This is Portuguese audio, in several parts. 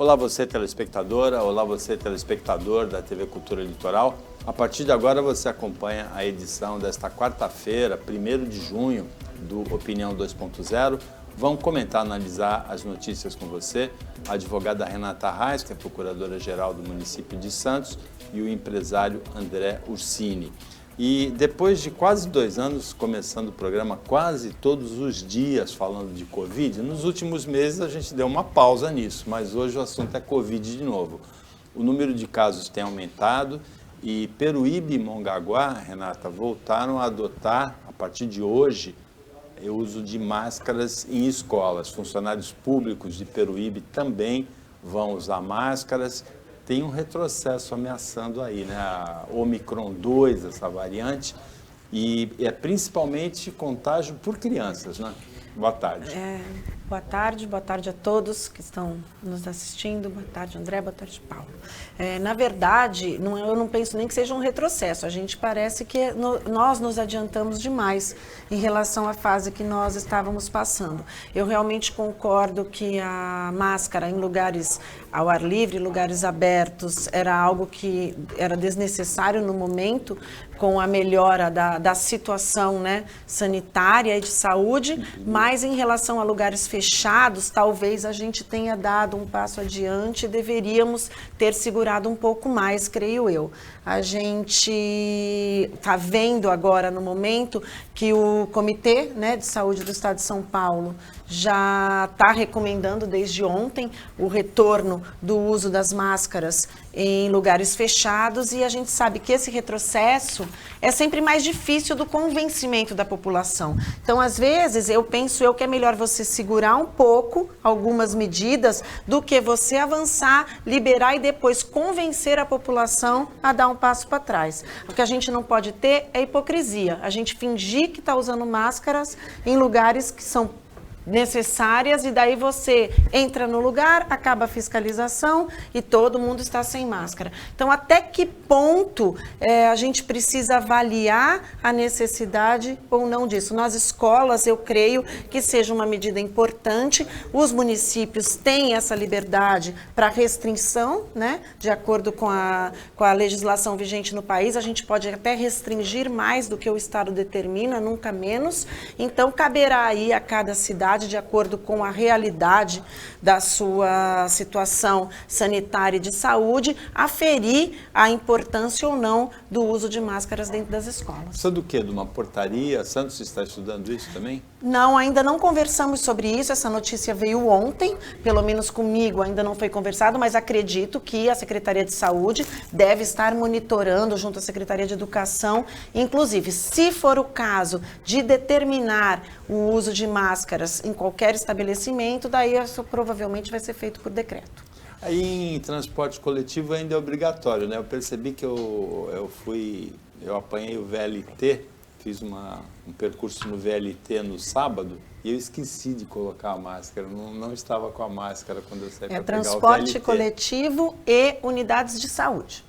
Olá você telespectadora, olá você telespectador da TV Cultura Litoral. A partir de agora você acompanha a edição desta quarta-feira, 1º de junho, do Opinião 2.0. Vamos comentar, analisar as notícias com você, a advogada Renata Reis, que é procuradora-geral do município de Santos, e o empresário André Ursini. E depois de quase 2 anos, começando o programa quase todos os dias falando de Covid, nos últimos meses a gente deu uma pausa nisso, mas hoje o assunto é Covid de novo. O número de casos tem aumentado e Peruíbe e Mongaguá, Renata, voltaram a adotar, a partir de hoje, o uso de máscaras em escolas. Funcionários públicos de Peruíbe também vão usar máscaras. Tem um retrocesso ameaçando aí, né? A Omicron 2, essa variante, e é principalmente contágio por crianças, né? Boa tarde. Boa tarde a todos que estão nos assistindo. Boa tarde, André, boa tarde, Paulo. Na verdade, eu não penso nem que seja um retrocesso. A gente parece que nós nos adiantamos demais em relação à fase que nós estávamos passando. Eu realmente concordo que a máscara em lugares ao ar livre, lugares abertos, era algo que era desnecessário no momento, com a melhora da situação, né, sanitária e de saúde, mas em relação a lugares fechados, talvez a gente tenha dado um passo adiante e deveríamos ter segurado um pouco mais, creio eu. A gente está vendo agora, no momento, que o Comitê, né, de Saúde do Estado de São Paulo já está recomendando desde ontem o retorno do uso das máscaras em lugares fechados, e a gente sabe que esse retrocesso é sempre mais difícil do convencimento da população. Então, às vezes, eu penso que é melhor você segurar um pouco algumas medidas do que você avançar, liberar e depois convencer a população a dar um passo para trás. O que a gente não pode ter é hipocrisia. A gente fingir que está usando máscaras em lugares que são necessárias, e daí você entra no lugar, acaba a fiscalização e todo mundo está sem máscara. Então, até que ponto a gente precisa avaliar a necessidade ou não disso? Nas escolas, eu creio que seja uma medida importante. Os municípios têm essa liberdade para restrição, né? De acordo com a legislação vigente no país, a gente pode até restringir mais do que o Estado determina, nunca menos. Então, caberá aí a cada cidade, de acordo com a realidade da sua situação sanitária e de saúde, aferir a importância ou não do uso de máscaras dentro das escolas. Isso é do quê? De uma portaria? Santos está estudando isso também? Não, ainda não conversamos sobre isso. Essa notícia veio ontem, pelo menos comigo ainda não foi conversado, mas acredito que a Secretaria de Saúde deve estar monitorando junto à Secretaria de Educação. Inclusive, se for o caso de determinar o uso de máscaras em qualquer estabelecimento, daí isso provavelmente vai ser feito por decreto. Aí em transporte coletivo ainda é obrigatório, né? Eu percebi que eu apanhei o VLT, fiz um percurso no VLT no sábado e eu esqueci de colocar a máscara, não estava com a máscara quando eu saí para pegar o VLT. Transporte coletivo e unidades de saúde.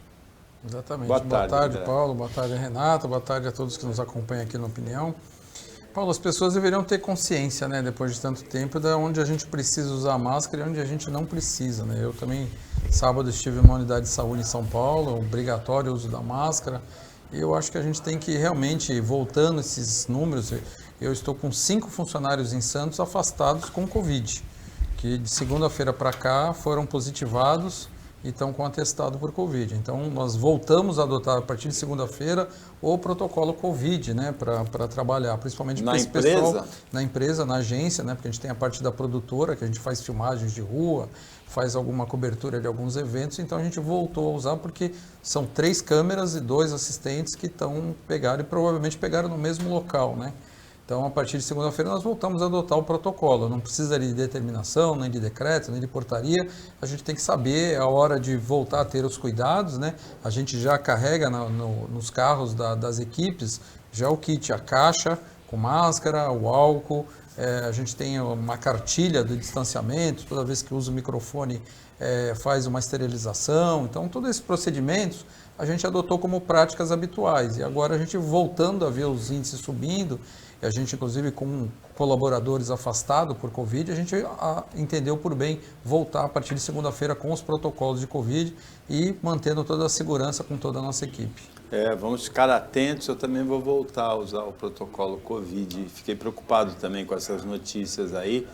Exatamente. Boa tarde, Paulo. Boa tarde, Renata. Boa tarde a todos que nos acompanham aqui no Opinião. Paulo, as pessoas deveriam ter consciência, né, depois de tanto tempo, de onde a gente precisa usar máscara e onde a gente não precisa, né? Eu também, sábado, estive em uma unidade de saúde em São Paulo, obrigatório o uso da máscara, e eu acho que a gente tem que realmente, voltando esses números, eu estou com 5 funcionários em Santos afastados com Covid, que de segunda-feira para cá foram positivados e estão com atestado por Covid. Então, nós voltamos a adotar, a partir de segunda-feira, o protocolo Covid, né, para trabalhar, principalmente para esse pessoal na empresa, na agência, né, porque a gente tem a parte da produtora, que a gente faz filmagens de rua, faz alguma cobertura de alguns eventos, então a gente voltou a usar porque são 3 câmeras e 2 assistentes que pegaram e provavelmente pegaram no mesmo local, né? Então, a partir de segunda-feira, nós voltamos a adotar o protocolo. Não precisa de determinação, nem de decreto, nem de portaria. A gente tem que saber a hora de voltar a ter os cuidados, né? A gente já carrega nos carros das equipes já o kit, a caixa com máscara, o álcool. A gente tem uma cartilha do distanciamento. Toda vez que usa o microfone, faz uma esterilização. Então, todos esses procedimentos a gente adotou como práticas habituais. E agora a gente voltando a ver os índices subindo, e a gente inclusive com colaboradores afastados por Covid, a gente entendeu por bem voltar a partir de segunda-feira com os protocolos de Covid e mantendo toda a segurança com toda a nossa equipe. Vamos ficar atentos, eu também vou voltar a usar o protocolo Covid. Fiquei preocupado também com essas notícias aí.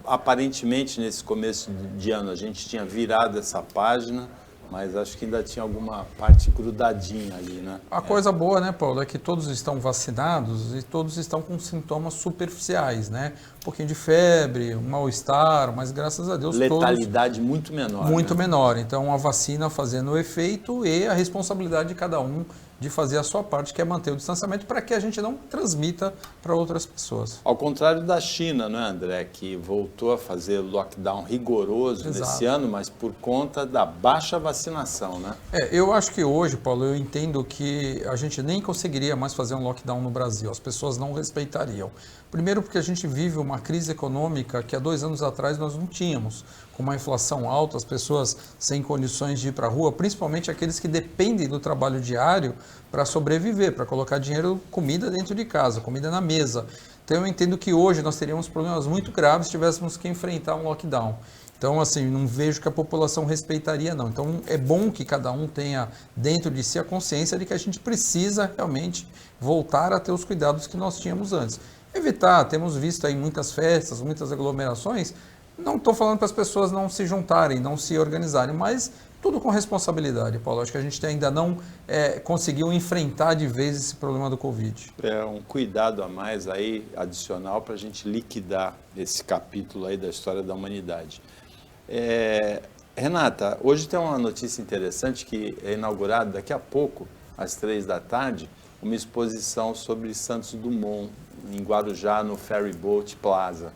Aparentemente, nesse começo de ano, a gente tinha virado essa página, mas acho que ainda tinha alguma parte grudadinha ali, né? A coisa boa, né, Paulo, é que todos estão vacinados e todos estão com sintomas superficiais, né? Um pouquinho de febre, um mal-estar, mas graças a Deus letalidade muito menor. Muito né? menor. Então, a vacina fazendo o efeito e a responsabilidade de cada um de fazer a sua parte, que é manter o distanciamento para que a gente não transmita para outras pessoas. Ao contrário da China, né, André, que voltou a fazer lockdown rigoroso nesse ano, mas por conta da baixa vacinação, né? Eu acho que hoje, Paulo, eu entendo que a gente nem conseguiria mais fazer um lockdown no Brasil, as pessoas não respeitariam. Primeiro porque a gente vive uma crise econômica que há 2 anos atrás nós não tínhamos, com uma inflação alta, as pessoas sem condições de ir para a rua, principalmente aqueles que dependem do trabalho diário para sobreviver, para colocar dinheiro, comida dentro de casa, comida na mesa. Então eu entendo que hoje nós teríamos problemas muito graves se tivéssemos que enfrentar um lockdown. Então, assim, não vejo que a população respeitaria, não. Então, é bom que cada um tenha dentro de si a consciência de que a gente precisa realmente voltar a ter os cuidados que nós tínhamos antes. Evitar, temos visto aí muitas festas, muitas aglomerações. Não estou falando para as pessoas não se juntarem, não se organizarem, mas tudo com responsabilidade, Paulo. Acho que a gente ainda não conseguiu enfrentar de vez esse problema do Covid. É um cuidado a mais aí, adicional, para a gente liquidar esse capítulo aí da história da humanidade. Renata, hoje tem uma notícia interessante que é inaugurada daqui a pouco, às 3h, uma exposição sobre Santos Dumont, em Guarujá, no Ferry Boat Plaza.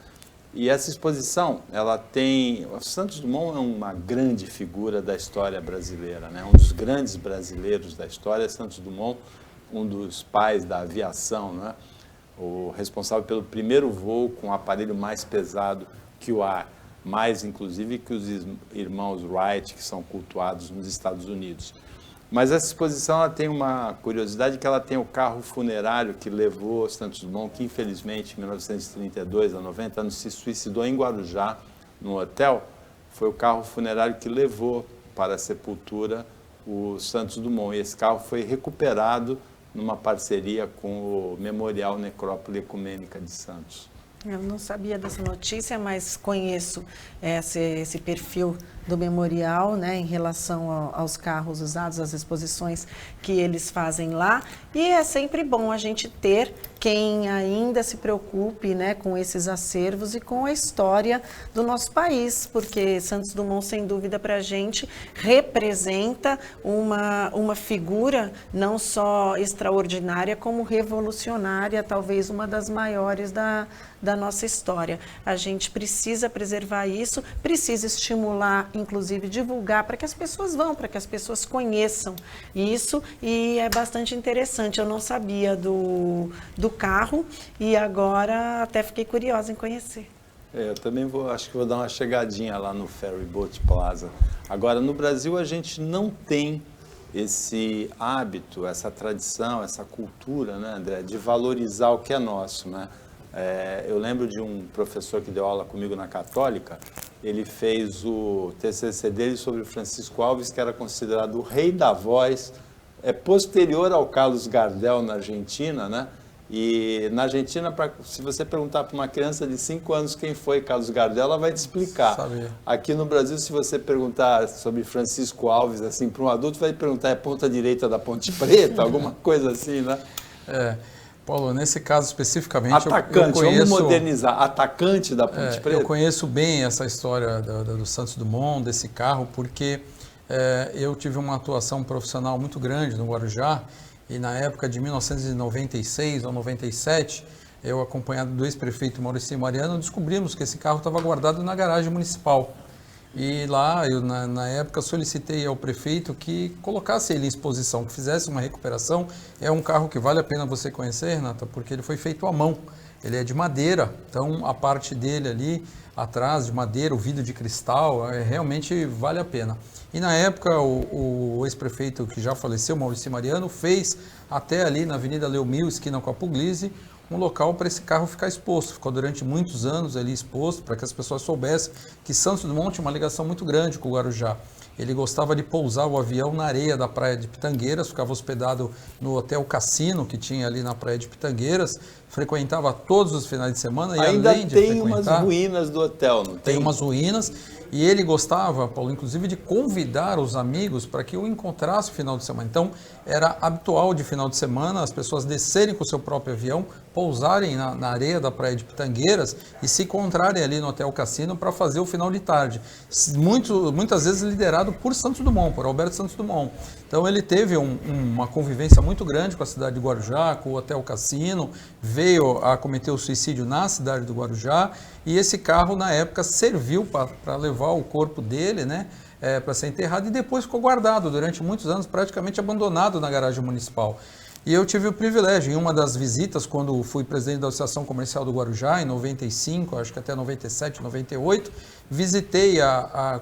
E essa exposição, ela tem... Santos Dumont é uma grande figura da história brasileira, né? Um dos grandes brasileiros da história é Santos Dumont, um dos pais da aviação, né? O responsável pelo primeiro voo com o aparelho mais pesado que o ar, mais inclusive que os irmãos Wright, que são cultuados nos Estados Unidos. Mas essa exposição ela tem uma curiosidade, que ela tem o carro funerário que levou Santos Dumont, que infelizmente em 1932, há 90 anos, se suicidou em Guarujá, no hotel. Foi o carro funerário que levou para a sepultura o Santos Dumont. E esse carro foi recuperado numa parceria com o Memorial Necrópole Ecumênica de Santos. Eu não sabia dessa notícia, mas conheço esse perfil do memorial, né, em relação aos carros usados, às exposições que eles fazem lá. E é sempre bom a gente ter quem ainda se preocupe, né, com esses acervos e com a história do nosso país, porque Santos Dumont, sem dúvida, para a gente representa uma figura não só extraordinária, como revolucionária, talvez uma das maiores da nossa história. A gente precisa preservar isso, precisa estimular, inclusive divulgar, para que as pessoas vão, para que as pessoas conheçam isso, e é bastante interessante. Eu não sabia do carro e agora até fiquei curiosa em conhecer. Eu também acho que vou dar uma chegadinha lá no Ferry Boat Plaza. Agora, no Brasil a gente não tem esse hábito, essa tradição, essa cultura, né, André, de valorizar o que é nosso, né? Eu lembro de um professor que deu aula comigo na Católica, ele fez o TCC dele sobre Francisco Alves, que era considerado o rei da voz, posterior ao Carlos Gardel na Argentina, né? E na Argentina, se você perguntar para uma criança de 5 anos quem foi Carlos Gardel, ela vai te explicar. Sabia. Aqui no Brasil, se você perguntar sobre Francisco Alves, assim, para um adulto, vai perguntar, é ponta direita da Ponte Preta, alguma coisa assim, né? Paulo, nesse caso especificamente, atacante, eu conheço, vamos modernizar, atacante da Ponte Preta. Eu conheço bem essa história do Santos Dumont, desse carro, porque eu tive uma atuação profissional muito grande no Guarujá, e na época de 1996 ou 97, eu, acompanhado do ex-prefeito Maurício Mariano, descobrimos que esse carro estava guardado na garagem municipal. E lá, eu na época solicitei ao prefeito que colocasse ele em exposição, que fizesse uma recuperação. É um carro que vale a pena você conhecer, Renata, porque ele foi feito à mão. ele é de madeira, então a parte dele ali atrás de madeira, o vidro de cristal, realmente vale a pena. E na época o ex-prefeito que já faleceu, Maurício Mariano, fez até ali na Avenida Leomil, esquina com a Puglisi, um local para esse carro ficar exposto. Ficou durante muitos anos ali exposto para que as pessoas soubessem que Santos Dumont tinha uma ligação muito grande com o Guarujá. Ele gostava de pousar o avião na areia da praia de Pitangueiras, ficava hospedado no Hotel Cassino, que tinha ali na praia de Pitangueiras, frequentava todos os finais de semana. Ainda e além de tem umas ruínas do hotel, não tem? Tem umas ruínas, e ele gostava, Paulo, inclusive de convidar os amigos para que o encontrasse no final de semana. Então, era habitual de final de semana as pessoas descerem com o seu próprio avião, pousarem na areia da praia de Pitangueiras e se encontrarem ali no Hotel Cassino para fazer o final de tarde. Muitas vezes liderado por Santos Dumont, por Alberto Santos Dumont. Então ele teve uma convivência muito grande com a cidade de Guarujá, com o Hotel Cassino, veio a cometer o suicídio na cidade do Guarujá, e esse carro na época serviu para levar o corpo dele, né, para ser enterrado, e depois ficou guardado durante muitos anos, praticamente abandonado na garagem municipal. E eu tive o privilégio, em uma das visitas, quando fui presidente da Associação Comercial do Guarujá, em 95, acho que até 97, 98, visitei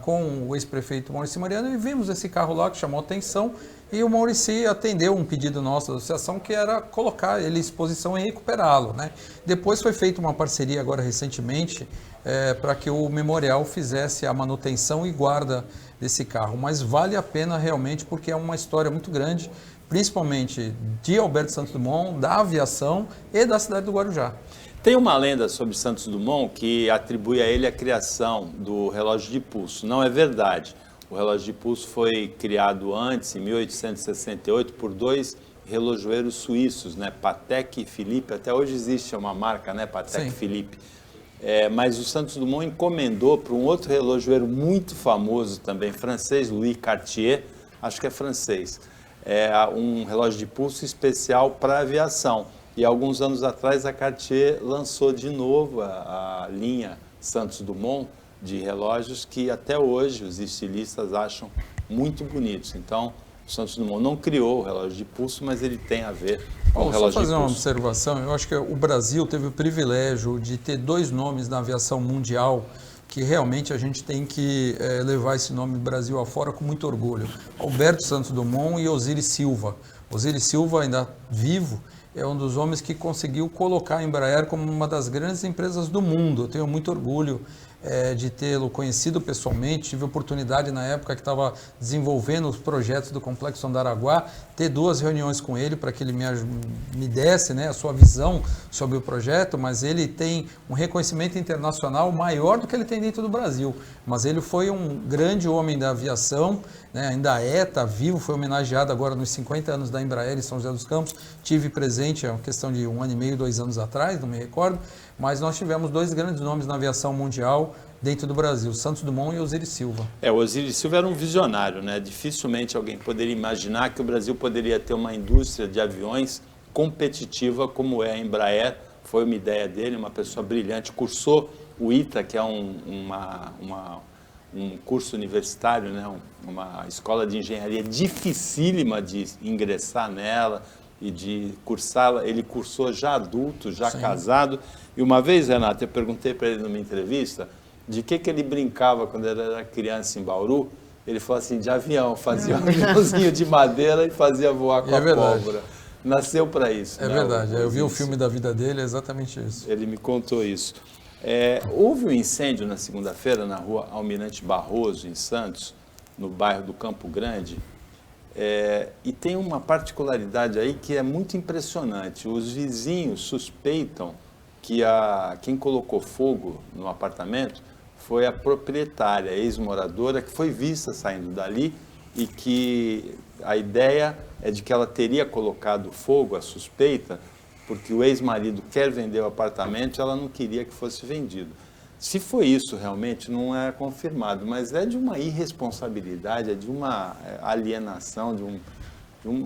com o ex-prefeito Maurício Mariano e vimos esse carro lá que chamou atenção, e o Maurício atendeu um pedido nosso da associação, que era colocar ele em exposição e recuperá-lo, né? Depois foi feita uma parceria agora recentemente para que o memorial fizesse a manutenção e guarda desse carro, mas vale a pena realmente porque é uma história muito grande, principalmente de Alberto Santos Dumont, da aviação e da cidade do Guarujá. Tem uma lenda sobre Santos Dumont que atribui a ele a criação do relógio de pulso. Não é verdade. O relógio de pulso foi criado antes, em 1868, por dois relojoeiros suíços, né? Patek e Philippe. Até hoje existe uma marca, né? Patek e Philippe. Mas o Santos Dumont encomendou para um outro relojoeiro muito famoso também, francês, Louis Cartier, acho que é francês, um relógio de pulso especial para aviação. E alguns anos atrás a Cartier lançou de novo a linha Santos Dumont de relógios que até hoje os estilistas acham muito bonitos. Então, o Santos Dumont não criou o relógio de pulso, mas ele tem a ver com o relógio de pulso. Só fazer uma observação, eu acho que o Brasil teve o privilégio de ter dois nomes na aviação mundial que realmente a gente tem que levar esse nome do Brasil afora com muito orgulho. Alberto Santos Dumont e Osiris Silva. Osiris Silva, ainda vivo, é um dos homens que conseguiu colocar a Embraer como uma das grandes empresas do mundo. Eu tenho muito orgulho de tê-lo conhecido pessoalmente, tive a oportunidade na época que estava desenvolvendo os projetos do Complexo Andaraguá, ter 2 reuniões com ele para que ele me desse, né, a sua visão sobre o projeto, mas ele tem um reconhecimento internacional maior do que ele tem dentro do Brasil, mas ele foi um grande homem da aviação, né, ainda está vivo, foi homenageado agora nos 50 anos da Embraer em São José dos Campos, tive presente, é uma questão de 1 ano e meio, 2 anos atrás, não me recordo, mas nós tivemos 2 grandes nomes na aviação mundial dentro do Brasil, Santos Dumont e Osiris Silva. O Osiris Silva era um visionário, né? Dificilmente alguém poderia imaginar que o Brasil poderia ter uma indústria de aviões competitiva como é a Embraer. Foi uma ideia dele, uma pessoa brilhante, cursou o ITA, que é um curso universitário, né? Uma escola de engenharia dificílima de ingressar nela e de cursá-la. Ele cursou já adulto, já casado. E uma vez, Renato, eu perguntei para ele numa entrevista de que ele brincava quando ele era criança em Bauru. Ele falou assim, de avião, fazia um aviãozinho de madeira e fazia voar com a pólvora. Nasceu para isso. É verdade, eu vi o filme da vida dele, é exatamente isso. Ele me contou isso. Houve um incêndio na segunda-feira na rua Almirante Barroso, em Santos, no bairro do Campo Grande, e tem uma particularidade aí que é muito impressionante. Os vizinhos suspeitam que quem colocou fogo no apartamento foi a proprietária, a ex-moradora, que foi vista saindo dali e que a ideia é de que ela teria colocado fogo, a suspeita, porque o ex-marido quer vender o apartamento e ela não queria que fosse vendido. Se foi isso realmente, não é confirmado, mas é de uma irresponsabilidade, é de uma alienação,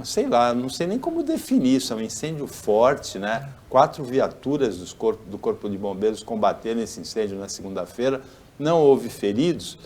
sei lá, não sei nem como definir isso, é um incêndio forte, né? 4 viaturas do Corpo de Bombeiros combateram esse incêndio na segunda-feira, não houve feridos,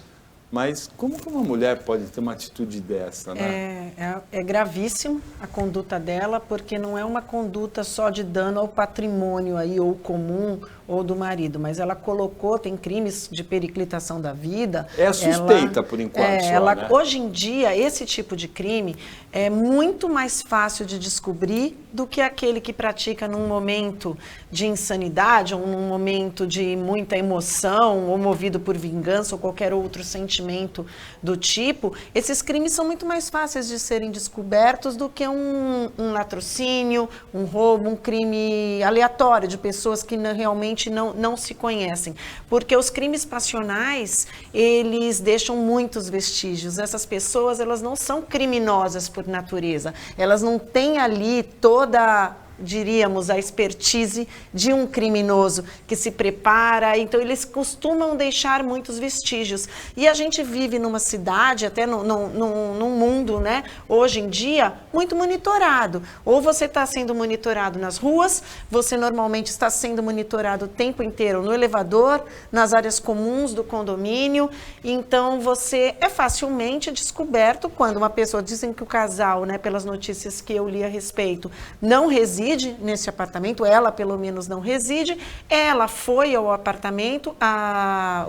Mas como que uma mulher pode ter uma atitude dessa, né? É gravíssimo a conduta dela, porque não é uma conduta só de dano ao patrimônio aí, ou comum, ou do marido, mas ela colocou, tem crimes de periclitação da vida. É suspeita, por enquanto, só, né? Hoje em dia, esse tipo de crime é muito mais fácil de descobrir do que aquele que pratica num momento de insanidade, ou num momento de muita emoção, ou movido por vingança, ou qualquer outro sentimento do tipo. Esses crimes são muito mais fáceis de serem descobertos do que um latrocínio, um roubo, um crime aleatório de pessoas que realmente não se conhecem. Porque os crimes passionais, eles deixam muitos vestígios. Essas pessoas, elas não são criminosas por natureza. Elas não têm ali toda, diríamos, a expertise de um criminoso que se prepara, então eles costumam deixar muitos vestígios. E a gente vive numa cidade, até num mundo, né, hoje em dia, muito monitorado. Ou você está sendo monitorado nas ruas, você normalmente está sendo monitorado o tempo inteiro no elevador, nas áreas comuns do condomínio, então você é facilmente descoberto quando uma pessoa, dizem que o casal, né, pelas notícias que eu li a respeito, não reside nesse apartamento, ela pelo menos não reside, ela foi ao apartamento,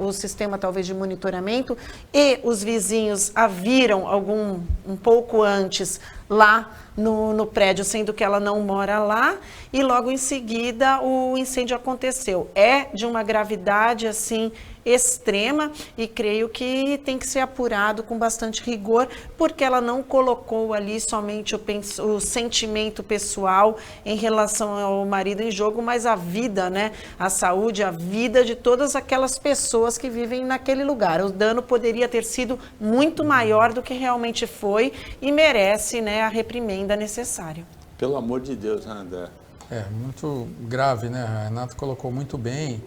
o sistema talvez de monitoramento, e os vizinhos a viram um pouco antes lá no prédio, sendo que ela não mora lá, e logo em seguida o incêndio aconteceu. É de uma gravidade assim extrema, e creio que tem que ser apurado com bastante rigor, porque ela não colocou ali somente o sentimento pessoal em relação ao marido em jogo, mas a vida, né, a saúde, a vida de todas aquelas pessoas que vivem naquele lugar. O dano poderia ter sido muito maior do que realmente foi, e merece, né, a reprimenda necessária. Pelo amor de Deus, né, André? É muito grave, né? A Renata colocou muito bem.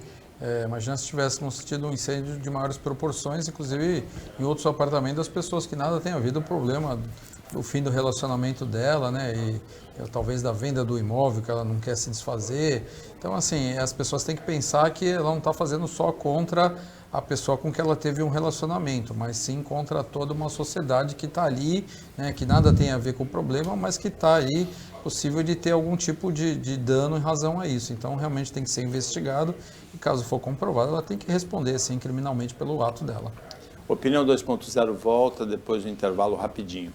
Imagina se tivéssemos tido um incêndio de maiores proporções, inclusive em outros apartamentos, das pessoas que nada tem havido, o problema do fim do relacionamento dela, né? E talvez da venda do imóvel que ela não quer se desfazer. Então, assim, as pessoas têm que pensar que ela não está fazendo só contra a pessoa com que ela teve um relacionamento, mas sim contra toda uma sociedade que está ali, né, que nada tem a ver com o problema, mas que está aí possível de ter algum tipo de dano em razão a isso. Então, realmente tem que ser investigado e, caso for comprovado, ela tem que responder, sim, criminalmente pelo ato dela. Opinião 2.0 volta depois do intervalo rapidinho.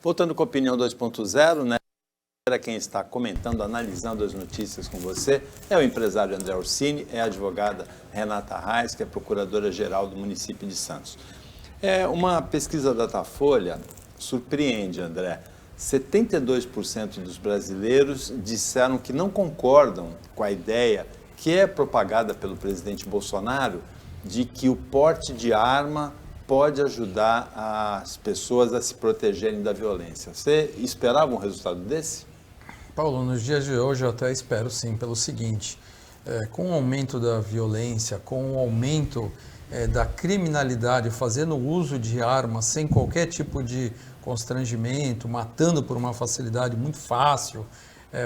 Voltando com a Opinião 2.0, né? Quem está comentando, analisando as notícias com você é o empresário André Orsini, é a advogada Renata Reis, que é procuradora-geral do município de Santos. Uma pesquisa da Datafolha surpreende, André. 72% dos brasileiros disseram que não concordam com a ideia que é propagada pelo presidente Bolsonaro de que o porte de arma pode ajudar as pessoas a se protegerem da violência. Você esperava um resultado desse? Paulo, nos dias de hoje eu até espero sim, pelo seguinte, com o aumento da violência, com o aumento da criminalidade, fazendo uso de armas sem qualquer tipo de constrangimento, matando por uma facilidade muito fácil,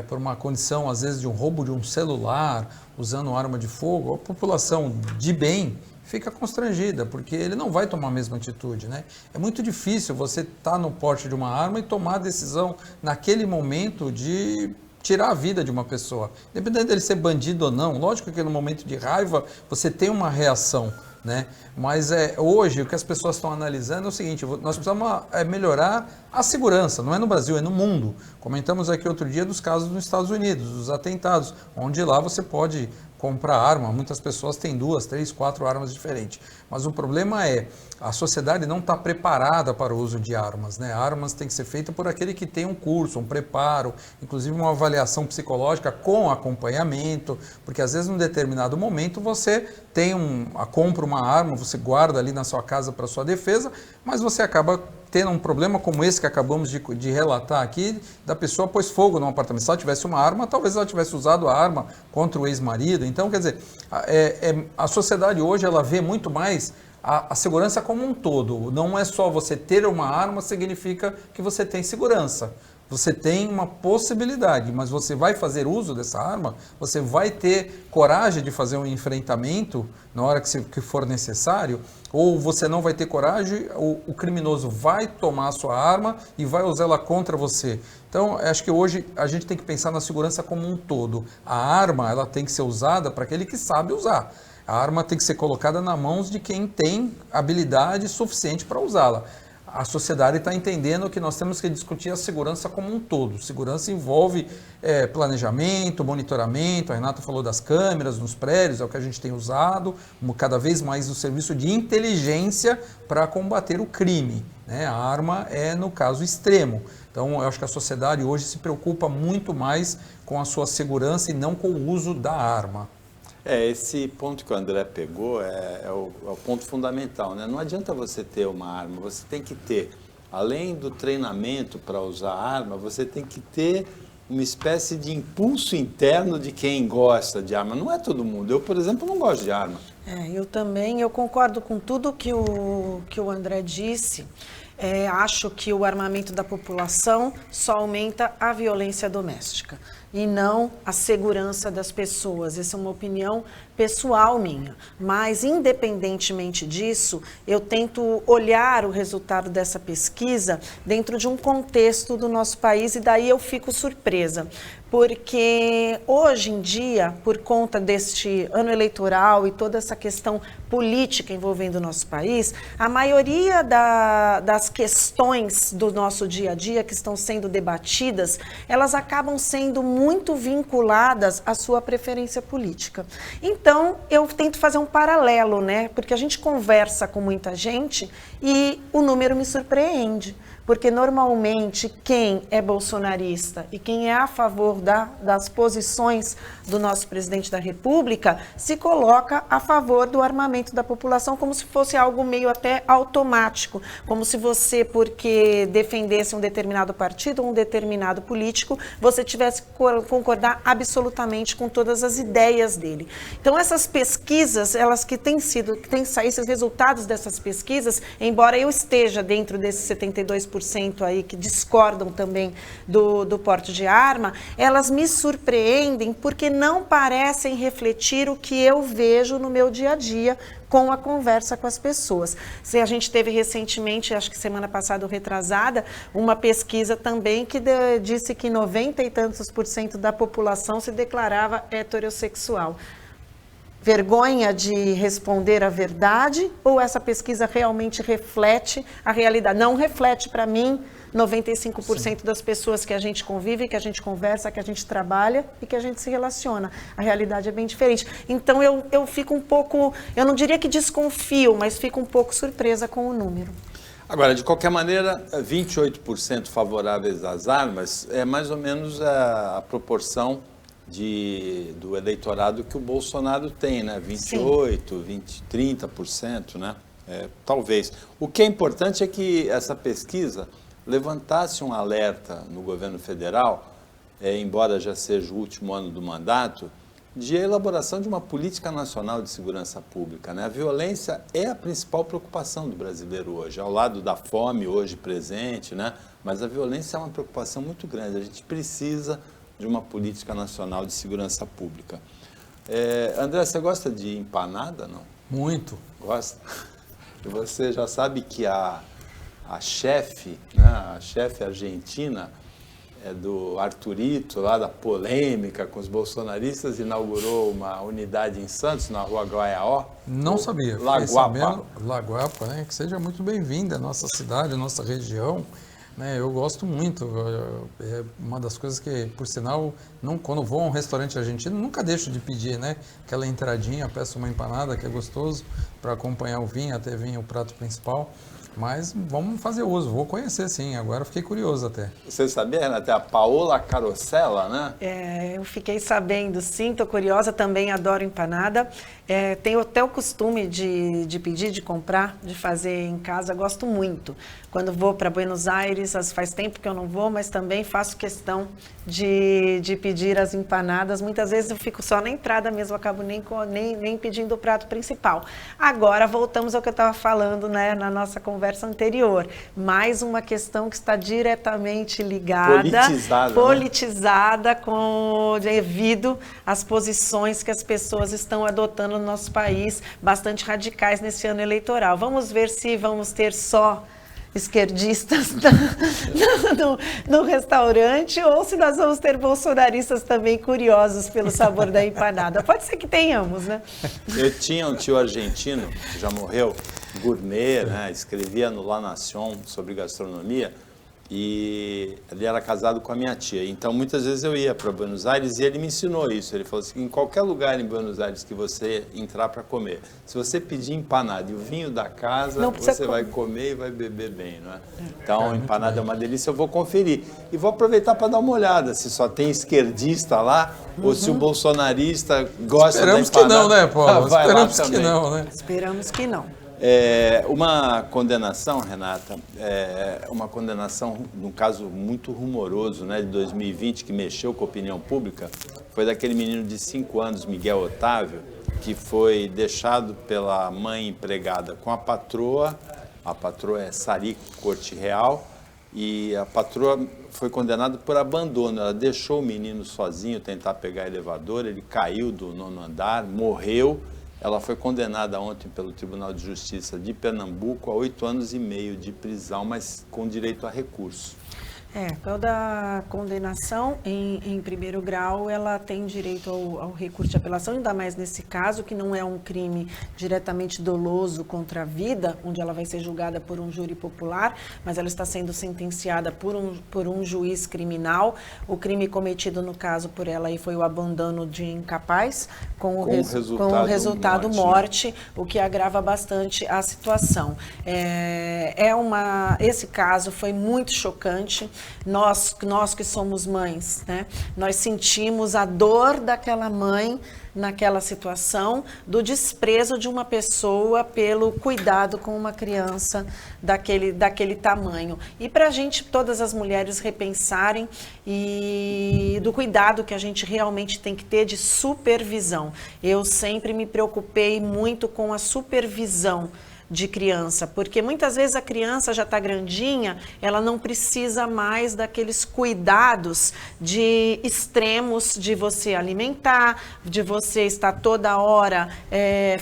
por uma condição às vezes de um roubo de um celular, usando arma de fogo, a população de bem fica constrangida, porque ele não vai tomar a mesma atitude, né? É muito difícil você estar no porte de uma arma e tomar a decisão naquele momento de tirar a vida de uma pessoa. Independente dele ser bandido ou não, lógico que no momento de raiva você tem uma reação, né? Mas hoje o que as pessoas estão analisando é o seguinte: nós precisamos melhorar a segurança, não é no Brasil, é no mundo. Comentamos aqui outro dia dos casos nos Estados Unidos, dos atentados, onde lá você pode comprar arma, muitas pessoas têm 2, 3, 4 armas diferentes. Mas o problema é, a sociedade não está preparada para o uso de armas, né? Armas tem que ser feita por aquele que tem um curso, um preparo, inclusive uma avaliação psicológica com acompanhamento, porque às vezes num determinado momento você compra uma arma, você guarda ali na sua casa para sua defesa, mas você acaba tendo um problema como esse que acabamos de relatar aqui, da pessoa pôs fogo num apartamento. Se ela tivesse uma arma, talvez ela tivesse usado a arma contra o ex-marido. Então, quer dizer, a sociedade hoje ela vê muito mais a segurança como um todo. Não é só você ter uma arma significa que você tem segurança. Você tem uma possibilidade, mas você vai fazer uso dessa arma? Você vai ter coragem de fazer um enfrentamento na hora que for necessário? Ou você não vai ter coragem, o criminoso vai tomar a sua arma e vai usar ela contra você? Então, acho que hoje a gente tem que pensar na segurança como um todo. A arma, ela tem que ser usada para aquele que sabe usar. A arma tem que ser colocada nas mãos de quem tem habilidade suficiente para usá-la. A sociedade está entendendo que nós temos que discutir a segurança como um todo. Segurança envolve planejamento, monitoramento. A Renata falou das câmeras nos prédios, é o que a gente tem usado, cada vez mais o serviço de inteligência para combater o crime, né? A arma é, no caso, extremo. Então, eu acho que a sociedade hoje se preocupa muito mais com a sua segurança e não com o uso da arma. Esse ponto que o André pegou é o ponto fundamental, né? Não adianta você ter uma arma, você tem que ter, além do treinamento para usar a arma, você tem que ter uma espécie de impulso interno de quem gosta de arma. Não é todo mundo. Eu, por exemplo, não gosto de arma. Eu também, eu concordo com tudo que o André disse. Acho que o armamento da população só aumenta a violência doméstica e não a segurança das pessoas. Essa é uma opinião pessoal minha. Mas, independentemente disso, eu tento olhar o resultado dessa pesquisa dentro de um contexto do nosso país e daí eu fico surpresa. Porque hoje em dia, por conta deste ano eleitoral e toda essa questão política envolvendo o nosso país, a maioria das questões do nosso dia a dia que estão sendo debatidas, elas acabam sendo muito vinculadas à sua preferência política. Então, eu tento fazer um paralelo, né? Porque a gente conversa com muita gente e o número me surpreende. Porque normalmente quem é bolsonarista e quem é a favor das posições do nosso presidente da República se coloca a favor do armamento da população como se fosse algo meio até automático, como se você, porque defendesse um determinado partido ou um determinado político, você tivesse que concordar absolutamente com todas as ideias dele. Então essas pesquisas, elas que têm saído, esses resultados dessas pesquisas, embora eu esteja dentro desses 72% aí que discordam também do porte de arma, elas me surpreendem porque não parecem refletir o que eu vejo no meu dia a dia com a conversa com as pessoas. A gente teve recentemente, acho que semana passada ou retrasada, uma pesquisa também que disse que 90 e tantos % da população se declarava heterossexual. Vergonha de responder a verdade ou essa pesquisa realmente reflete a realidade? Não reflete para mim 95% das pessoas que a gente convive, que a gente conversa, que a gente trabalha e que a gente se relaciona. A realidade é bem diferente. Então eu fico um pouco, eu não diria que desconfio, mas fico um pouco surpresa com o número. Agora, de qualquer maneira, 28% favoráveis às armas é mais ou menos a proporção do eleitorado que o Bolsonaro tem, né? 28%, 30%, né? Talvez. O que é importante é que essa pesquisa levantasse um alerta no governo federal, embora já seja o último ano do mandato, de elaboração de uma política nacional de segurança pública, né? A violência é a principal preocupação do brasileiro hoje, ao lado da fome hoje presente, né? Mas a violência é uma preocupação muito grande. A gente precisa de uma política nacional de segurança pública. André, você gosta de empanada, não? Muito. Gosta? E você já sabe que a chefe, né, a chefe argentina do Arthurito, lá da polêmica com os bolsonaristas, inaugurou uma unidade em Santos, na rua Guaiaó. Não sabia. Laguapa. Laguapa, né? Que seja muito bem-vinda à nossa cidade, à nossa região. Eu gosto muito, é uma das coisas que, por sinal, quando vou a um restaurante argentino, nunca deixo de pedir, né? Aquela entradinha, peço uma empanada, que é gostoso, para acompanhar o vinho, até vinho o prato principal. Mas vamos fazer uso, vou conhecer sim, agora fiquei curioso até. Você sabia, Renata, a Paola Carosella, né? Eu fiquei sabendo, sim, estou curiosa, também adoro empanada. Tenho até o costume de pedir, de comprar, de fazer em casa, gosto muito. Quando vou para Buenos Aires, faz tempo que eu não vou, mas também faço questão de pedir as empanadas. Muitas vezes eu fico só na entrada mesmo, acabo nem pedindo o prato principal. Agora voltamos ao que eu estava falando, né, na nossa conversa conversa anterior. Mais uma questão que está diretamente ligada, politizada devido às posições que as pessoas estão adotando no nosso país, bastante radicais nesse ano eleitoral. Vamos ver se vamos ter só esquerdistas no restaurante ou se nós vamos ter bolsonaristas também curiosos pelo sabor da empanada. Pode ser que tenhamos, né? Eu tinha um tio argentino, que já morreu, gourmet, né? Escrevia no La Nación sobre gastronomia e ele era casado com a minha tia. Então, muitas vezes eu ia para Buenos Aires e ele me ensinou isso. Ele falou assim, em qualquer lugar em Buenos Aires que você entrar para comer, se você pedir empanada e o vinho da casa, você vai comer e vai beber bem, não é? Então, empanada é uma delícia, eu vou conferir. E vou aproveitar para dar uma olhada, se só tem esquerdista lá, ou se o bolsonarista gosta da empanada. Esperamos que não, né, Paulo? Esperamos que não, né? Esperamos que não. Uma condenação, Renata, uma condenação, num caso muito rumoroso, né, de 2020, que mexeu com a opinião pública, foi daquele menino de 5 anos, Miguel Otávio, que foi deixado pela mãe empregada com a patroa é Sari Corte Real, e a patroa foi condenada por abandono. Ela deixou o menino sozinho tentar pegar elevador, ele caiu do 9º andar, morreu. Ela foi condenada ontem pelo Tribunal de Justiça de Pernambuco a 8 anos e meio de prisão, mas com direito a recurso. Toda condenação em primeiro grau, ela tem direito ao recurso de apelação, ainda mais nesse caso, que não é um crime diretamente doloso contra a vida, onde ela vai ser julgada por um júri popular, mas ela está sendo sentenciada por um juiz criminal. O crime cometido, no caso, por ela aí foi o abandono de incapaz, com o resultado morte, o que agrava bastante a situação. Esse caso foi muito chocante. Nós que somos mães, né? Nós sentimos a dor daquela mãe naquela situação, do desprezo de uma pessoa pelo cuidado com uma criança daquele tamanho. E para a gente, todas as mulheres repensarem e do cuidado que a gente realmente tem que ter de supervisão. Eu sempre me preocupei muito com a supervisão de criança, porque muitas vezes a criança já está grandinha, ela não precisa mais daqueles cuidados de extremos de você alimentar, de você estar toda hora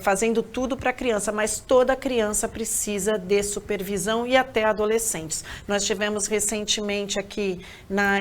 fazendo tudo para a criança, mas toda criança precisa de supervisão e até adolescentes. Nós tivemos recentemente aqui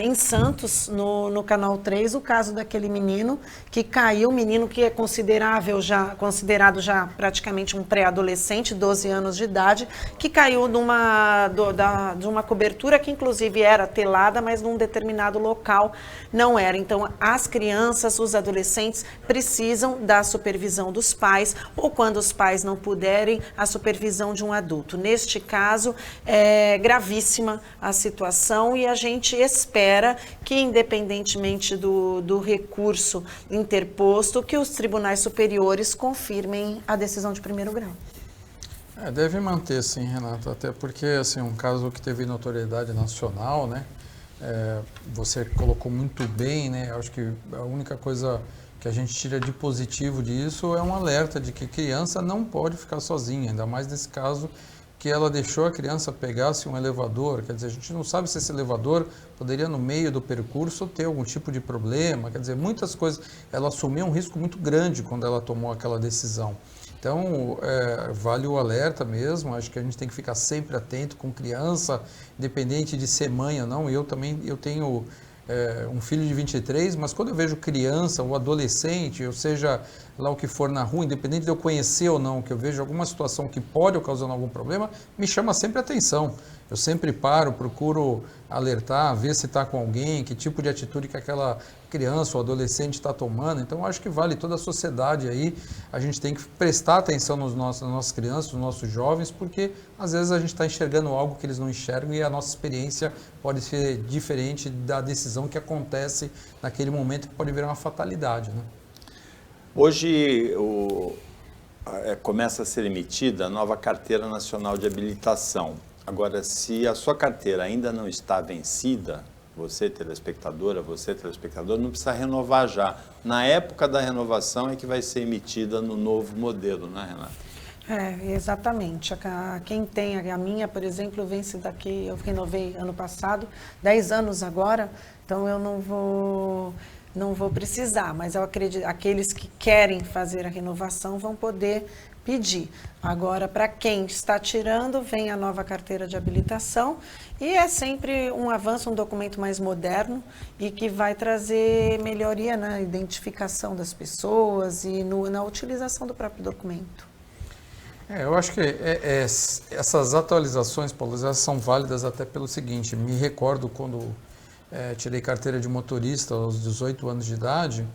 em Santos, no Canal 3, o caso daquele menino que caiu, menino que é considerado já praticamente um pré-adolescente, 12 anos de idade, que caiu de uma cobertura que inclusive era telada, mas num determinado local não era. Então, as crianças, os adolescentes precisam da supervisão dos pais, ou quando os pais não puderem, a supervisão de um adulto. Neste caso, é gravíssima a situação e a gente espera que, independentemente do recurso interposto, que os tribunais superiores confirmem a decisão de primeiro grau. Deve manter, sim, Renata, até porque, assim, um caso que teve notoriedade nacional, né? Você colocou muito bem, né? Acho que a única coisa que a gente tira de positivo disso é um alerta de que criança não pode ficar sozinha, ainda mais nesse caso que ela deixou a criança pegasse um elevador. Quer dizer, a gente não sabe se esse elevador poderia, no meio do percurso, ter algum tipo de problema. Quer dizer, muitas coisas. Ela assumiu um risco muito grande quando ela tomou aquela decisão. Então, vale o alerta mesmo. Acho que a gente tem que ficar sempre atento com criança, independente de ser mãe ou não. Eu tenho um filho de 23, mas quando eu vejo criança ou adolescente, ou seja, lá o que for na rua, independente de eu conhecer ou não, que eu vejo alguma situação que pode ocasionar algum problema, me chama sempre a atenção. Eu sempre paro, procuro alertar, ver se está com alguém, que tipo de atitude que aquela criança ou adolescente está tomando. Então, acho que vale toda a sociedade aí. A gente tem que prestar atenção nas nossas crianças, nos nossos jovens, porque às vezes a gente está enxergando algo que eles não enxergam e a nossa experiência pode ser diferente da decisão que acontece naquele momento, que pode virar uma fatalidade, né? Hoje começa a ser emitida a nova Carteira Nacional de Habilitação. Agora, se a sua carteira ainda não está vencida, você telespectadora, você telespectador, não precisa renovar já. Na época da renovação é que vai ser emitida no novo modelo, né, Renata? Exatamente. Quem tem a minha, por exemplo, vence daqui, eu renovei ano passado, 10 anos agora, então eu não vou precisar, mas eu acredito, aqueles que querem fazer a renovação vão poder pedir. Agora, para quem está tirando, vem a nova carteira de habilitação e é sempre um avanço, um documento mais moderno e que vai trazer melhoria na identificação das pessoas e na utilização do próprio documento. Eu acho que essas atualizações, Paulo, elas são válidas até pelo seguinte, me recordo quando tirei carteira de motorista aos 18 anos de idade,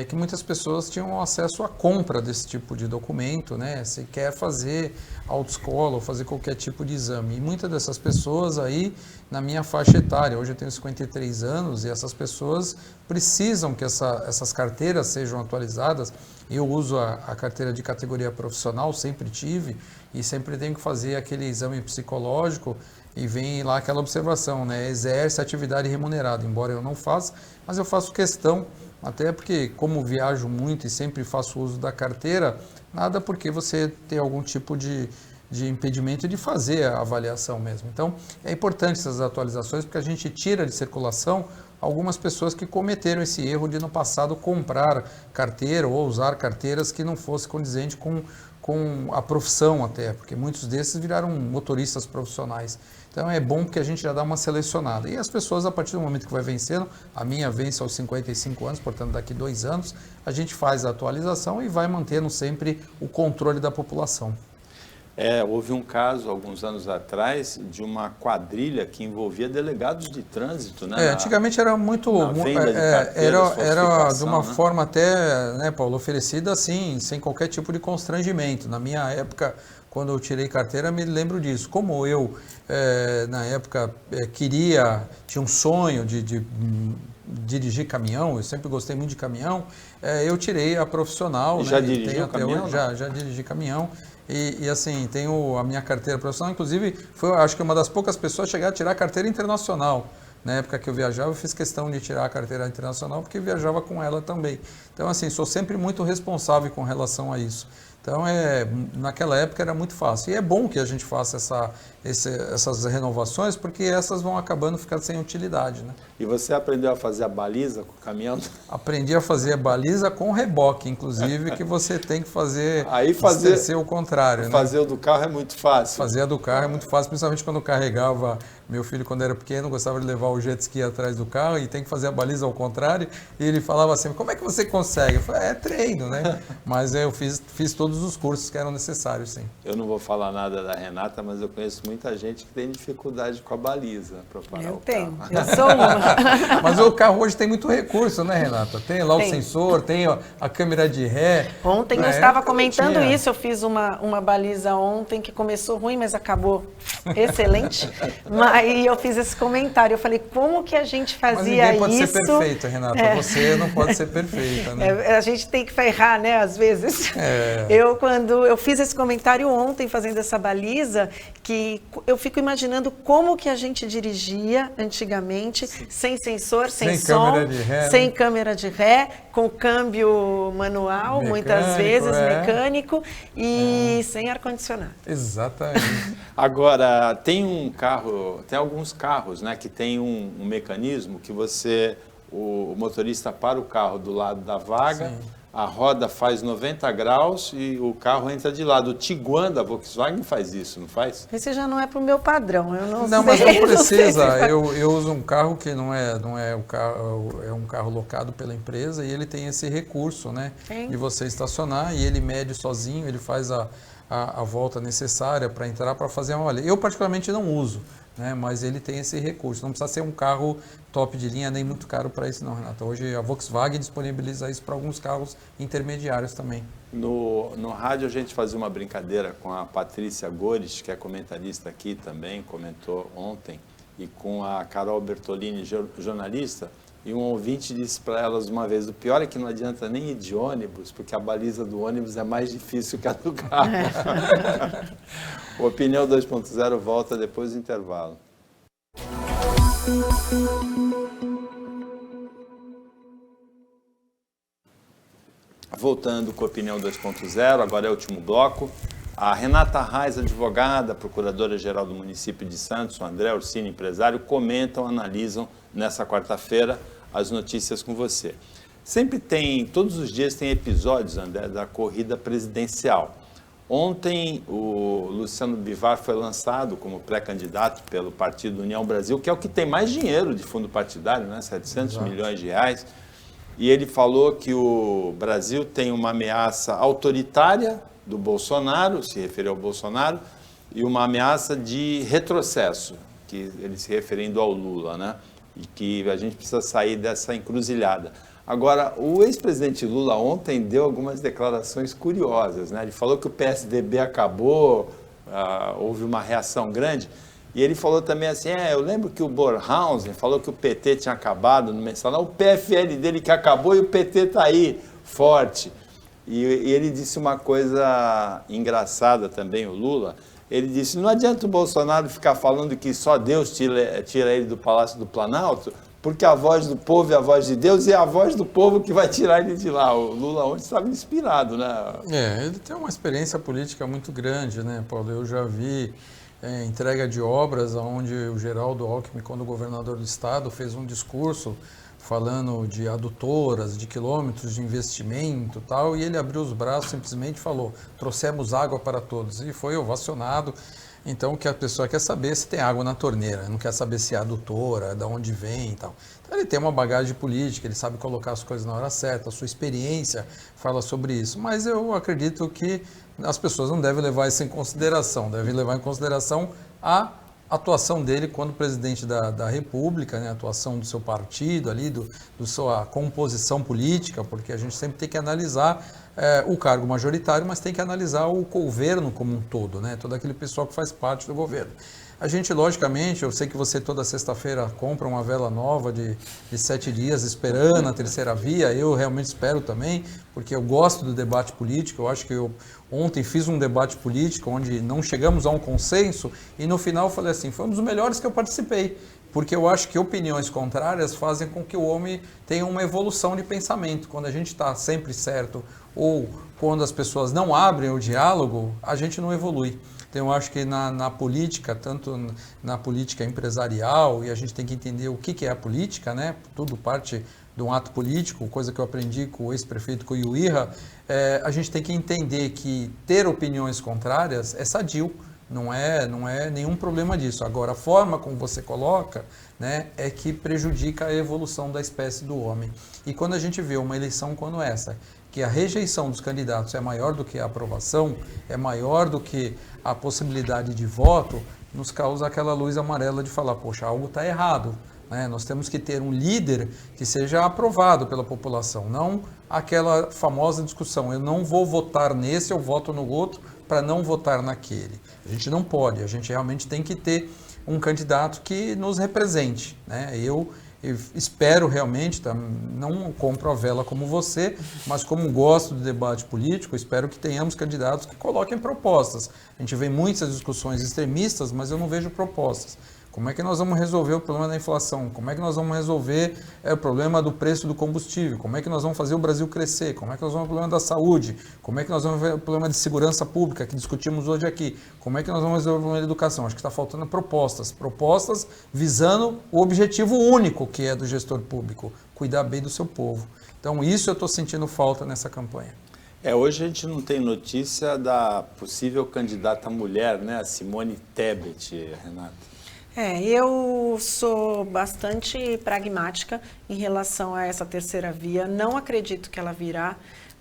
que muitas pessoas tinham acesso à compra desse tipo de documento, né? Se quer fazer autoescola ou fazer qualquer tipo de exame. E muitas dessas pessoas aí, na minha faixa etária, hoje eu tenho 53 anos, e essas pessoas precisam que essas carteiras sejam atualizadas. Eu uso a carteira de categoria profissional, sempre tive, e sempre tenho que fazer aquele exame psicológico, e vem lá aquela observação, né? Exerce atividade remunerada, embora eu não faça, mas eu faço questão, até porque como viajo muito e sempre faço uso da carteira, nada porque você tem algum tipo de impedimento de fazer a avaliação mesmo. Então, é importante essas atualizações, porque a gente tira de circulação algumas pessoas que cometeram esse erro de no passado comprar carteira ou usar carteiras que não fosse condizente com a profissão até, porque muitos desses viraram motoristas profissionais. Então é bom porque a gente já dá uma selecionada. E as pessoas, a partir do momento que vai vencendo, a minha vence aos 55 anos, portanto daqui 2 anos, a gente faz a atualização e vai mantendo sempre o controle da população. Houve um caso, alguns anos atrás, de uma quadrilha que envolvia delegados de trânsito, né? Antigamente era muito... Era de uma forma até, né, Paulo, oferecida assim, sem qualquer tipo de constrangimento. Na minha época, quando eu tirei carteira, me lembro disso. Como eu, na época, tinha um sonho de dirigir caminhão, eu sempre gostei muito de caminhão, eu tirei a profissional. Já né, dirigiu caminhão? Já dirigi caminhão. E assim, tenho a minha carteira profissional, inclusive, acho que uma das poucas pessoas a chegar a tirar a carteira internacional. Na época que eu viajava, eu fiz questão de tirar a carteira internacional, porque viajava com ela também. Então, assim, sou sempre muito responsável com relação a isso. Então, naquela época era muito fácil. E é bom que a gente faça essas renovações, porque essas vão acabando ficando sem utilidade, né? E você aprendeu a fazer a baliza com o caminhão? Aprendi a fazer a baliza com reboque, inclusive, que você tem que fazer o contrário. Fazer né? o do carro é muito fácil. Fazer a do carro é muito fácil, principalmente quando eu carregava meu filho quando era pequeno, gostava de levar o jet ski atrás do carro e tem que fazer a baliza ao contrário. E ele falava assim, como é que você consegue? Eu falei, treino, né? Mas eu fiz todos os cursos que eram necessários, sim. Eu não vou falar nada da Renata, mas eu conheço muita gente que tem dificuldade com a baliza para parar o carro. Eu sou uma. Mas o carro hoje tem muito recurso, né, Renata? Tem lá o sensor, tem a câmera de ré. Ontem eu estava comentando isso, eu fiz uma baliza ontem que começou ruim, mas acabou excelente. Aí eu fiz esse comentário, eu falei, como que a gente fazia isso? Mas ninguém pode ser perfeito, Renata. Você não pode ser perfeita, né? A gente tem que errar, né, às vezes. Quando eu fiz esse comentário ontem, fazendo essa baliza, que eu fico imaginando como que a gente dirigia antigamente, sem sensor, sem som, câmera de ré, sem câmera de ré, com câmbio manual, muitas vezes, mecânico, e sem ar-condicionado. Exatamente. Agora, tem alguns carros, né, que tem um mecanismo que o motorista para o carro do lado da vaga, sim, a roda faz 90 graus e o carro entra de lado. O Tiguan da Volkswagen faz isso, não faz? Esse já não é para o meu padrão, eu não sei. Não, mas não precisa. Eu uso um carro que não é o carro, é um carro locado pela empresa e ele tem esse recurso, né, de você estacionar e ele mede sozinho, ele faz a volta necessária para entrar, para fazer uma olha. Eu particularmente não uso, né, mas ele tem esse recurso. Não precisa ser um carro top de linha, nem muito caro para isso não, Renata. Hoje a Volkswagen disponibiliza isso para alguns carros intermediários também. No rádio a gente fazia uma brincadeira com a Patrícia Gores, que é comentarista aqui também, comentou ontem, e com a Carol Bertolini, jornalista, e um ouvinte disse para elas uma vez, o pior é que não adianta nem ir de ônibus, porque a baliza do ônibus é mais difícil que a do carro. O Opinião 2.0 volta depois do intervalo. Voltando com a Opinião 2.0, agora é o último bloco. A Renata Reis, advogada, procuradora-geral do município de Santos, o André Orsini, empresário, comentam, analisam nessa quarta-feira as notícias com você. Sempre tem, todos os dias tem episódios, André, da corrida presidencial. Ontem o Luciano Bivar foi lançado como pré-candidato pelo Partido União Brasil, que é o que tem mais dinheiro de fundo partidário, né? 700 milhões de reais. E ele falou que o Brasil tem uma ameaça autoritária do Bolsonaro, se referiu ao Bolsonaro, e uma ameaça de retrocesso, que ele se referindo ao Lula, né? E que a gente precisa sair dessa encruzilhada. Agora, o ex-presidente Lula ontem deu algumas declarações curiosas, né? Ele falou que o PSDB acabou, houve uma reação grande, e ele falou também assim, eu lembro que o Bornhausen falou que o PT tinha acabado no mensalão, o PFL dele que acabou e o PT está aí, forte. E ele disse uma coisa engraçada também, o Lula, ele disse, não adianta o Bolsonaro ficar falando que só Deus tira ele do Palácio do Planalto, porque a voz do povo é a voz de Deus e é a voz do povo que vai tirar ele de lá. O Lula ontem estava inspirado, né? Ele tem uma experiência política muito grande, né, Paulo? Eu já vi entrega de obras onde o Geraldo Alckmin, quando governador do estado, fez um discurso falando de adutoras, de quilômetros de investimento e tal, e ele abriu os braços, simplesmente falou, trouxemos água para todos, e foi ovacionado. Então, o que a pessoa quer saber é se tem água na torneira, não quer saber se é adutora, de onde vem e tal. Então, ele tem uma bagagem política, ele sabe colocar as coisas na hora certa, a sua experiência fala sobre isso. Mas eu acredito que as pessoas não devem levar isso em consideração, devem levar em consideração a atuação dele quando presidente da República, né, a atuação do seu partido ali, do sua composição política, porque a gente sempre tem que analisar o cargo majoritário, mas tem que analisar o governo como um todo, né, todo aquele pessoal que faz parte do governo. A gente, logicamente, eu sei que você toda sexta-feira compra uma vela nova de 7 dias esperando a terceira via, eu realmente espero também, porque eu gosto do debate político, eu acho que eu ontem fiz um debate político onde não chegamos a um consenso e no final eu falei assim, foi um dos melhores que eu participei, porque eu acho que opiniões contrárias fazem com que o homem tenha uma evolução de pensamento. Quando a gente está sempre certo ou quando as pessoas não abrem o diálogo, a gente não evolui. Então, eu acho que na política, tanto na política empresarial, e a gente tem que entender o que é a política, né? Tudo parte de um ato político, coisa que eu aprendi com o ex-prefeito Coiuíra, a gente tem que entender que ter opiniões contrárias é sadio, não é nenhum problema disso. Agora, a forma como você coloca, né, é que prejudica a evolução da espécie do homem. E quando a gente vê uma eleição como essa, que a rejeição dos candidatos é maior do que a aprovação, é maior do que a possibilidade de voto, nos causa aquela luz amarela de falar, poxa, algo está errado, né? Nós temos que ter um líder que seja aprovado pela população, não aquela famosa discussão, eu não vou votar nesse, eu voto no outro para não votar naquele. A gente não pode, a gente realmente tem que ter um candidato que nos represente, né? Eu espero realmente, não compro a vela como você, mas como gosto do debate político, espero que tenhamos candidatos que coloquem propostas. A gente vê muitas discussões extremistas, mas eu não vejo propostas. Como é que nós vamos resolver o problema da inflação? Como é que nós vamos resolver o problema do preço do combustível? Como é que nós vamos fazer o Brasil crescer? Como é que nós vamos ver o problema da saúde? Como é que nós vamos ver o problema de segurança pública que discutimos hoje aqui? Como é que nós vamos resolver o problema da educação? Acho que está faltando propostas visando o objetivo único que é do gestor público, cuidar bem do seu povo. Então isso eu estou sentindo falta nessa campanha. Hoje a gente não tem notícia da possível candidata mulher, né? A Simone Tebet, Renata. Eu sou bastante pragmática em relação a essa terceira via. Não acredito que ela virá,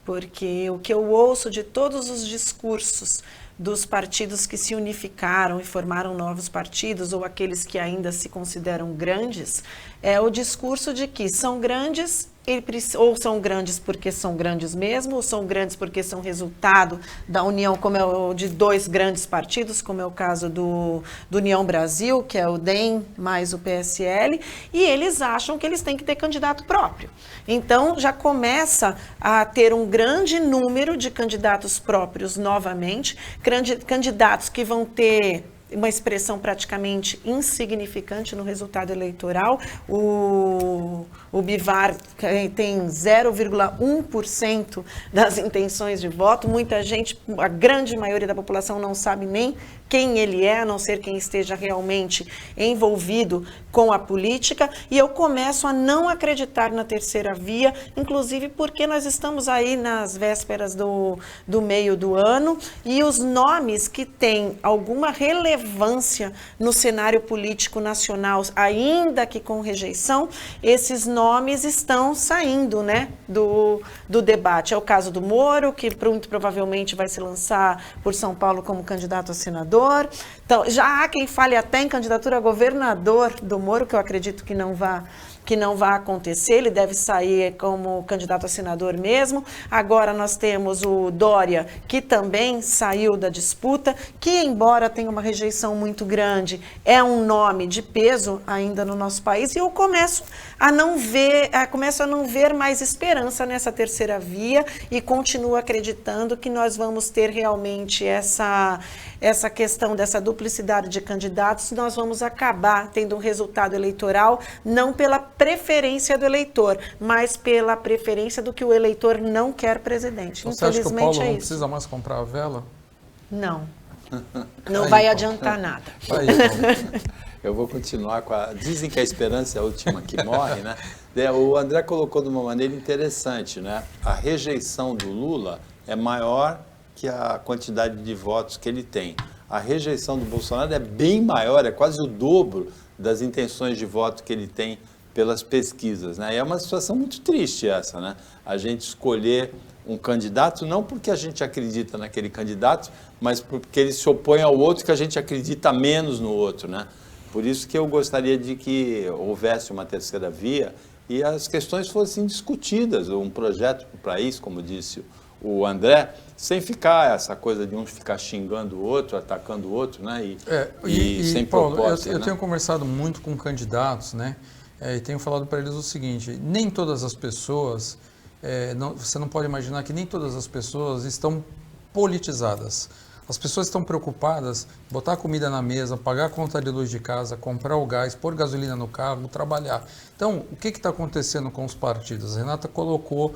porque o que eu ouço de todos os discursos dos partidos que se unificaram e formaram novos partidos, ou aqueles que ainda se consideram grandes, é o discurso de que são grandes, ou são grandes porque são grandes mesmo, ou são grandes porque são resultado da união de dois grandes partidos, como é o caso do União Brasil, que é o DEM mais o PSL, e eles acham que eles têm que ter candidato próprio. Então, já começa a ter um grande número de candidatos próprios novamente, candidatos que vão ter uma expressão praticamente insignificante no resultado eleitoral. O Bivar tem 0,1% das intenções de voto. Muita gente, a grande maioria da população não sabe nem quem ele é, a não ser quem esteja realmente envolvido com a política. E eu começo a não acreditar na terceira via, inclusive porque nós estamos aí nas vésperas do meio do ano e os nomes que têm alguma relevância no cenário político nacional, ainda que com rejeição, esses nomes estão saindo, né, do debate. É o caso do Moro, que muito provavelmente vai se lançar por São Paulo como candidato a senador. Então, já há quem fale até em candidatura a governador do Moro, que eu acredito que não vai acontecer, ele deve sair como candidato a senador mesmo. Agora nós temos o Dória, que também saiu da disputa, que embora tenha uma rejeição muito grande, é um nome de peso ainda no nosso país, e eu começo a não ver mais esperança nessa terceira via e continuo acreditando que nós vamos ter realmente essa questão dessa duplicidade de candidatos, nós vamos acabar tendo um resultado eleitoral não pela preferência do eleitor, mas pela preferência do que o eleitor não quer presidente. Você acha que o Paulo não isso. precisa mais comprar a vela? Não. Não vai adiantar nada. Aí, eu vou continuar com a... Dizem que a esperança é a última que morre, né? O André colocou de uma maneira interessante, né? A rejeição do Lula é maior que a quantidade de votos que ele tem. A rejeição do Bolsonaro é bem maior, é quase o dobro das intenções de voto que ele tem pelas pesquisas, né? E é uma situação muito triste essa, né? A gente escolher um candidato não porque a gente acredita naquele candidato, mas porque ele se opõe ao outro que a gente acredita menos no outro, né? Por isso que eu gostaria de que houvesse uma terceira via e as questões fossem discutidas, um projeto para o país, como disse o André, sem ficar essa coisa de um ficar xingando o outro, atacando o outro, né? E sem Paulo, proposta. Eu né? tenho conversado muito com candidatos, né? E tenho falado para eles o seguinte: nem todas as pessoas, você não pode imaginar que nem todas as pessoas estão politizadas. As pessoas estão preocupadas em botar comida na mesa, pagar a conta de luz de casa, comprar o gás, pôr gasolina no carro, trabalhar. Então, o que está acontecendo com os partidos? A Renata colocou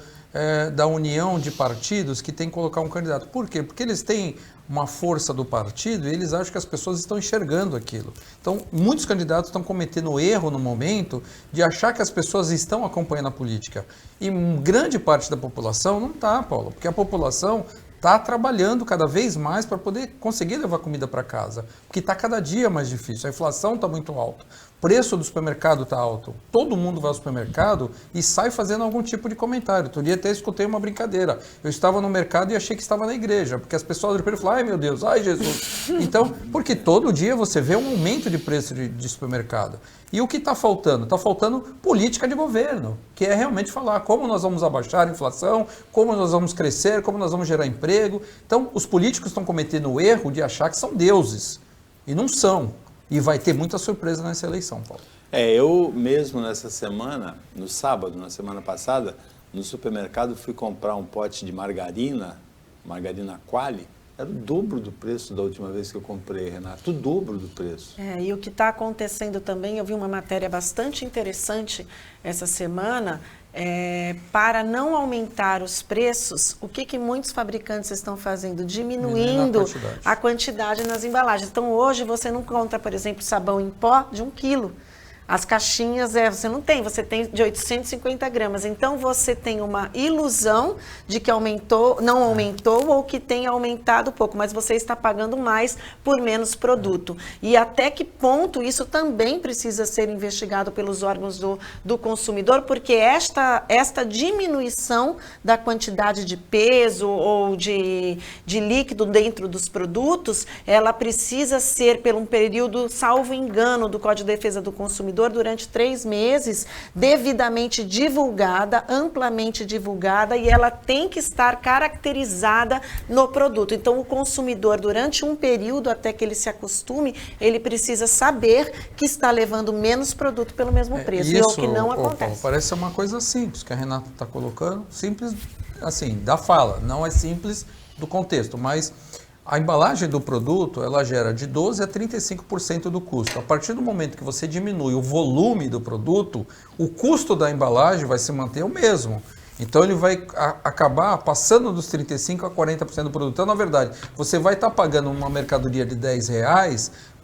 da união de partidos que tem que colocar um candidato. Por quê? Porque eles têm uma força do partido e eles acham que as pessoas estão enxergando aquilo. Então, muitos candidatos estão cometendo o erro no momento de achar que as pessoas estão acompanhando a política. E grande parte da população não está, Paulo, porque a população está trabalhando cada vez mais para poder conseguir levar comida para casa, porque está cada dia mais difícil, a inflação está muito alta, o preço do supermercado está alto, todo mundo vai ao supermercado e sai fazendo algum tipo de comentário. Outro dia até escutei uma brincadeira, eu estava no mercado e achei que estava na igreja, porque as pessoas olham para ele e falam: ai meu Deus, ai Jesus. Então, porque todo dia você vê um aumento de preço de supermercado. E o que está faltando? Está faltando política de governo, que é realmente falar como nós vamos abaixar a inflação, como nós vamos crescer, como nós vamos gerar emprego. Então, os políticos estão cometendo o erro de achar que são deuses, e não são. E vai ter muita surpresa nessa eleição, Paulo. Eu mesmo nessa semana, no sábado, na semana passada, no supermercado fui comprar um pote de margarina Qualy. Era o dobro do preço da última vez que eu comprei, Renato, o dobro do preço. E o que está acontecendo também, eu vi uma matéria bastante interessante essa semana, para não aumentar os preços, o que muitos fabricantes estão fazendo? Diminuindo a quantidade nas embalagens. Então, hoje você não compra, por exemplo, sabão em pó de 1 quilo. As caixinhas, você tem de 850 gramas. Então, você tem uma ilusão de que não aumentou ou que tenha aumentado pouco, mas você está pagando mais por menos produto. E até que ponto isso também precisa ser investigado pelos órgãos do consumidor, porque esta diminuição da quantidade de peso ou de líquido dentro dos produtos, ela precisa ser por um período, salvo engano, do Código de Defesa do Consumidor, durante 3 meses, devidamente divulgada, amplamente divulgada, e ela tem que estar caracterizada no produto. Então, o consumidor, durante um período, até que ele se acostume, ele precisa saber que está levando menos produto pelo mesmo preço. Isso, e é o que não acontece. Paulo, parece uma coisa simples que a Renata está colocando, simples, assim, da fala, não é simples do contexto, mas A embalagem do produto, ela gera de 12% a 35% do custo. A partir do momento que você diminui o volume do produto, o custo da embalagem vai se manter o mesmo. Então ele vai acabar passando dos 35% a 40% do produto. Então, na verdade, você vai estar pagando uma mercadoria de R$10,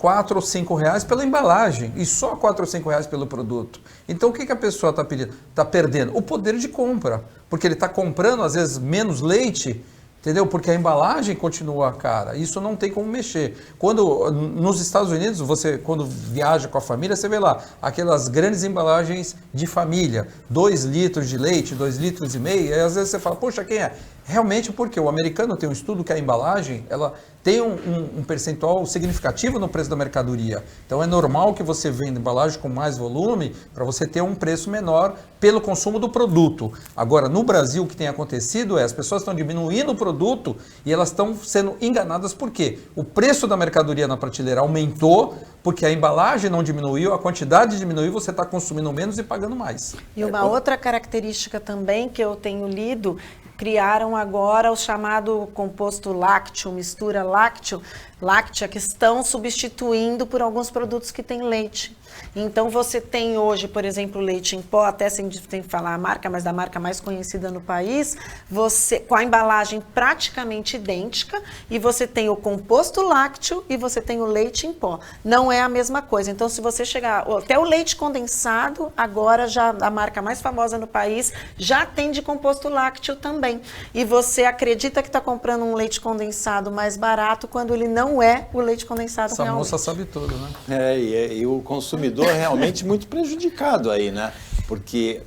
R$4 ou R$5 pela embalagem e só R$4 ou R$5 pelo produto. Então o que a pessoa está pedindo? Está perdendo o poder de compra, porque ele está comprando às vezes menos leite, entendeu? Porque a embalagem continua cara. Isso não tem como mexer. Quando nos Estados Unidos, você quando viaja com a família, você vê lá aquelas grandes embalagens de família, 2 litros de leite, 2,5 litros, e às vezes você fala, poxa, quem é? Realmente porque o americano tem um estudo que a embalagem, ela tem um percentual significativo no preço da mercadoria. Então é normal que você venda embalagem com mais volume para você ter um preço menor pelo consumo do produto. Agora, no Brasil, o que tem acontecido é as pessoas estão diminuindo o produto e elas estão sendo enganadas por quê? O preço da mercadoria na prateleira aumentou porque a embalagem não diminuiu, a quantidade diminuiu, você está consumindo menos e pagando mais. E uma outra característica também que eu tenho lido, criaram agora o chamado composto lácteo, mistura láctea, que estão substituindo por alguns produtos que têm leite. Então você tem hoje, por exemplo, leite em pó, até sem falar a marca, mas da marca mais conhecida no país, você com a embalagem praticamente idêntica, e você tem o composto lácteo e você tem o leite em pó. Não é a mesma coisa. Então, se você chegar até o leite condensado, agora já a marca mais famosa no país já tem de composto lácteo também. E você acredita que está comprando um leite condensado mais barato quando ele não é o leite condensado realmente. Essa moça sabe tudo, né? E o consumidor é realmente muito prejudicado aí, né? Porque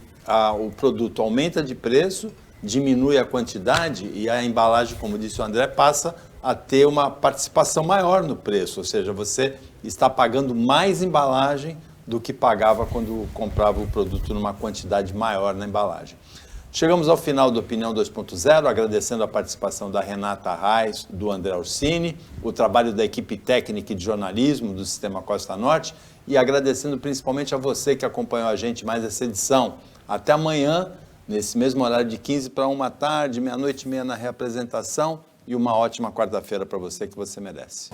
o produto aumenta de preço, diminui a quantidade e a embalagem, como disse o André, passa a ter uma participação maior no preço. Ou seja, você está pagando mais embalagem do que pagava quando comprava o produto numa quantidade maior na embalagem. Chegamos ao final do Opinião 2.0, agradecendo a participação da Renata Reis, do André Orsini, o trabalho da equipe técnica e de jornalismo do Sistema Costa Norte e agradecendo principalmente a você que acompanhou a gente mais essa edição. Até amanhã, nesse mesmo horário de 15 para 1 tarde, 00:30 na reapresentação e uma ótima quarta-feira para você que você merece.